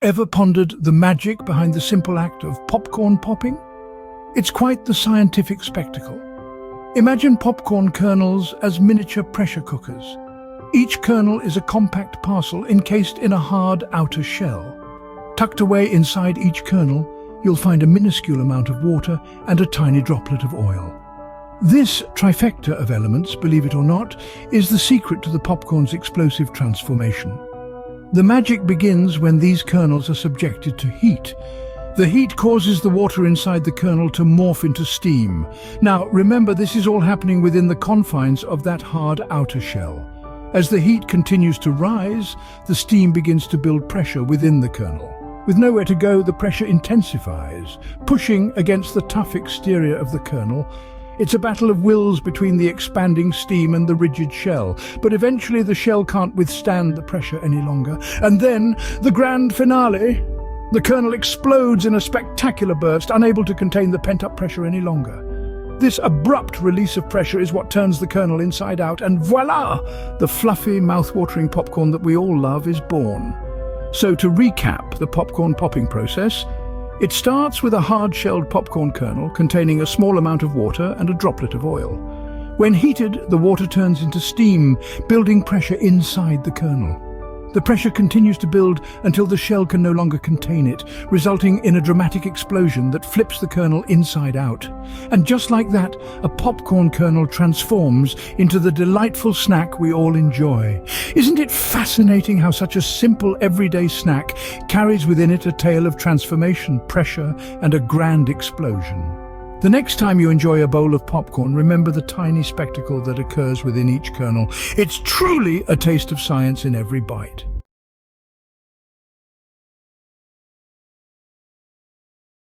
Ever pondered the magic behind the simple act of popcorn popping? It's quite the scientific spectacle. Imagine popcorn kernels as miniature pressure cookers. Each kernel is a compact parcel encased in a hard outer shell. Tucked away inside each kernel, you'll find a minuscule amount of water and a tiny droplet of oil. This trifecta of elements, believe it or not, is the secret to the popcorn's explosive transformation. The magic begins when these kernels are subjected to heat. The heat causes the water inside the kernel to morph into steam. Now, remember, this is all happening within the confines of that hard outer shell. As the heat continues to rise, the steam begins to build pressure within the kernel. With nowhere to go, the pressure intensifies, pushing against the tough exterior of the kernel. It's a battle of wills between the expanding steam and the rigid shell, but eventually the shell can't withstand the pressure any longer. And then, the grand finale. The kernel explodes in a spectacular burst, unable to contain the pent-up pressure any longer. This abrupt release of pressure is what turns the kernel inside out, and voila! The fluffy, mouth-watering popcorn that we all love is born. So to recap the popcorn popping process, it starts with a hard-shelled popcorn kernel containing a small amount of water and a droplet of oil. When heated, the water turns into steam, building pressure inside the kernel. The pressure continues to build until the shell can no longer contain it, resulting in a dramatic explosion that flips the kernel inside out. And just like that, a popcorn kernel transforms into the delightful snack we all enjoy. Isn't it fascinating how such a simple everyday snack carries within it a tale of transformation, pressure, and a grand explosion? The next time you enjoy a bowl of popcorn, remember the tiny spectacle that occurs within each kernel. It's truly a taste of science in every bite.